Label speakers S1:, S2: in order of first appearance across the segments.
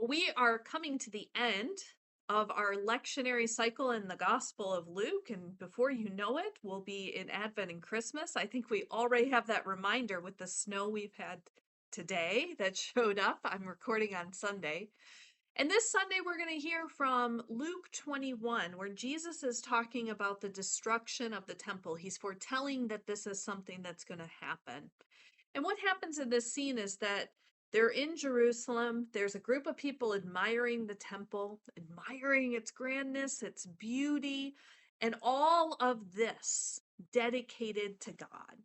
S1: We are coming to the end of our lectionary cycle in the Gospel of Luke, and before you know it, we'll be in Advent and Christmas. I think we already have that reminder with the snow we've had today that showed up. I'm recording on Sunday. And this Sunday, we're going to hear from Luke 21, where Jesus is talking about the destruction of the temple. He's foretelling that this is something that's going to happen. And what happens in this scene is that they're in Jerusalem. There's a group of people admiring the temple, admiring its grandness, its beauty, and all of this dedicated to God.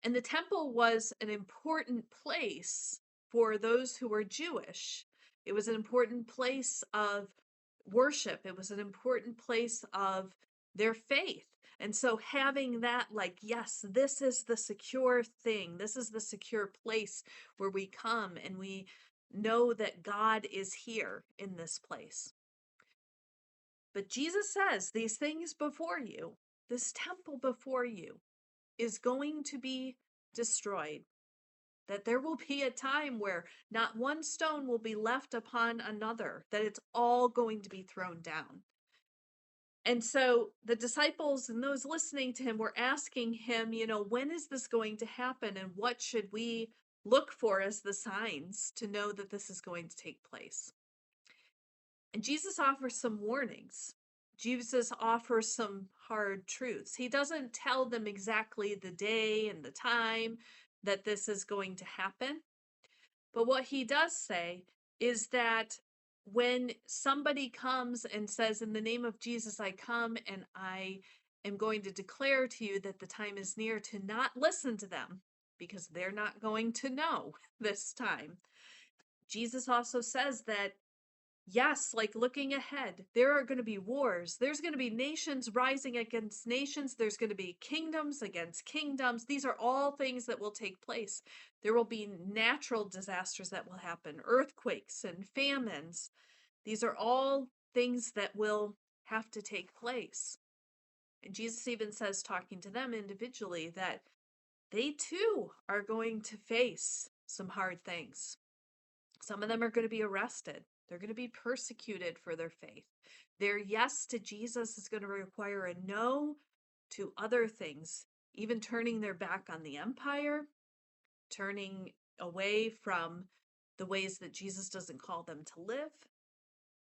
S1: And the temple was an important place for those who were Jewish. It was an important place of worship. It was an important place of their faith. And so having that, like, yes, this is the secure thing. This is the secure place where we come and we know that God is here in this place. But Jesus says these things before you, this temple before you, is going to be destroyed. That there will be a time where not one stone will be left upon another, that it's all going to be thrown down. And so the disciples and those listening to him were asking him, when is this going to happen? And what should we look for as the signs to know that this is going to take place? And Jesus offers some warnings. Jesus offers some hard truths. He doesn't tell them exactly the day and the time that this is going to happen. But what he does say is that when somebody comes and says, in the name of Jesus, I come and I am going to declare to you that the time is near, to not listen to them because they're not going to know this time. Jesus also says that, yes, like looking ahead, there are going to be wars. There's going to be nations rising against nations. There's going to be kingdoms against kingdoms. These are all things that will take place. There will be natural disasters that will happen, earthquakes and famines. These are all things that will have to take place. And Jesus even says, talking to them individually, that they too are going to face some hard things. Some of them are going to be arrested. They're going to be persecuted for their faith. Their yes to Jesus is going to require a no to other things, even turning their back on the empire, turning away from the ways that Jesus doesn't call them to live.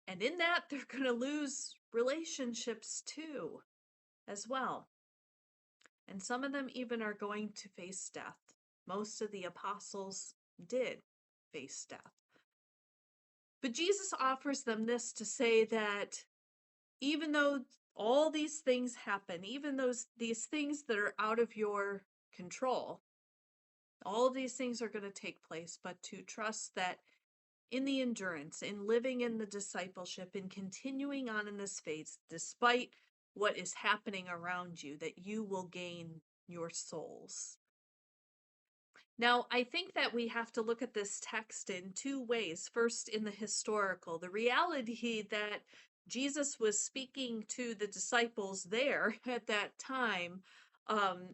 S1: And in that, they're going to lose relationships too, as well. And some of them even are going to face death. Most of the apostles did face death. But Jesus offers them this to say that even though all these things happen, even these things that are out of your control, all of these things are going to take place, but to trust that in the endurance, in living in the discipleship, in continuing on in this faith, despite what is happening around you, that you will gain your souls. Now, I think that we have to look at this text in two ways. First, in the historical, the reality that Jesus was speaking to the disciples there at that time,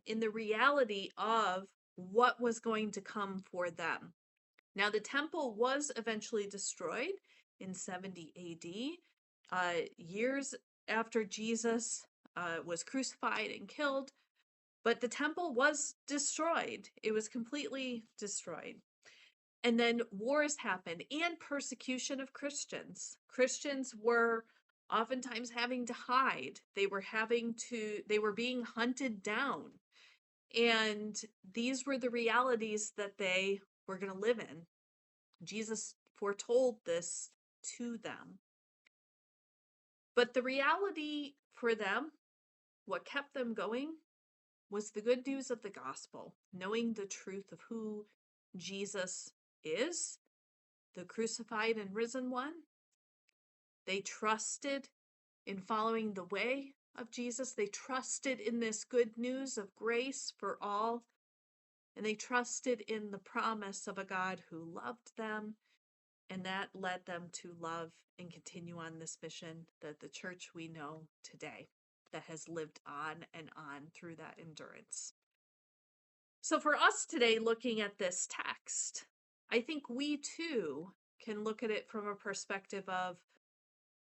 S1: in the reality of what was going to come for them. Now, the temple was eventually destroyed in 70 AD, years after Jesus was crucified and killed. But the temple was destroyed. It was completely destroyed. And then wars happened and persecution of Christians. Christians were oftentimes having to hide. They were being hunted down. And these were the realities that they were going to live in. Jesus foretold this to them. But the reality for them, what kept them going, was the good news of the gospel, knowing the truth of who Jesus is, the crucified and risen one. They trusted in following the way of Jesus. They trusted in this good news of grace for all. And they trusted in the promise of a God who loved them. And that led them to love and continue on this mission that the church we know today, that has lived on and on through that endurance. So for us today, looking at this text, I think we too can look at it from a perspective of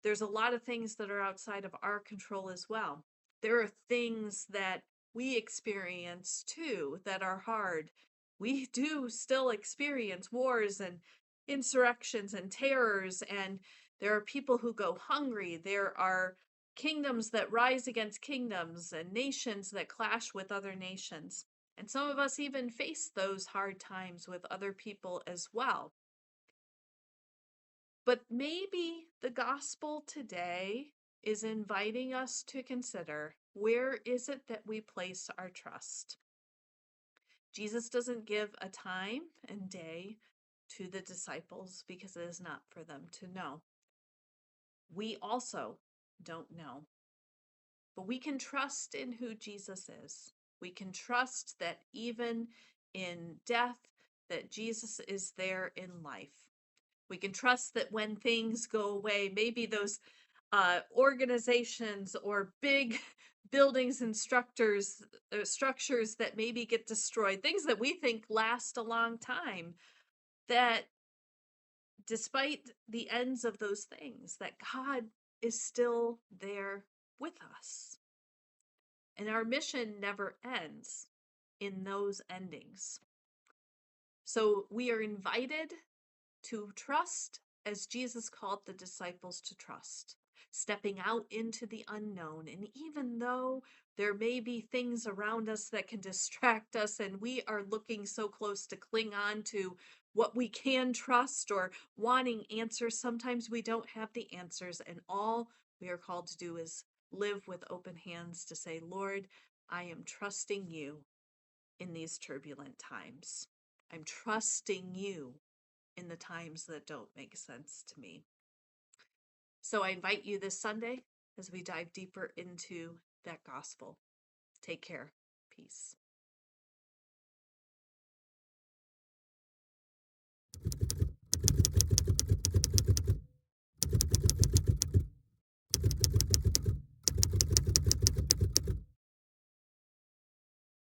S1: there's a lot of things that are outside of our control as well. There are things that we experience too that are hard. We do still experience wars and insurrections and terrors, and there are people who go hungry. There are kingdoms that rise against kingdoms and nations that clash with other nations. And some of us even face those hard times with other people as well. But maybe the gospel today is inviting us to consider, where is it that we place our trust? Jesus doesn't give a time and day to the disciples because it is not for them to know. We also don't know. But we can trust in who Jesus is. We can trust that even in death, that Jesus is there in life. We can trust that when things go away, maybe those organizations or big buildings and structures that maybe get destroyed, things that we think last a long time, that despite the ends of those things, that God is still there with us. And our mission never ends in those endings. So we are invited to trust as Jesus called the disciples to trust, stepping out into the unknown. And even though there may be things around us that can distract us, and we are looking so close to cling on to what we can trust or wanting answers, sometimes we don't have the answers. And all we are called to do is live with open hands to say, Lord, I am trusting you in these turbulent times. I'm trusting you in the times that don't make sense to me. So I invite you this Sunday as we dive deeper into that gospel. Take care. Peace.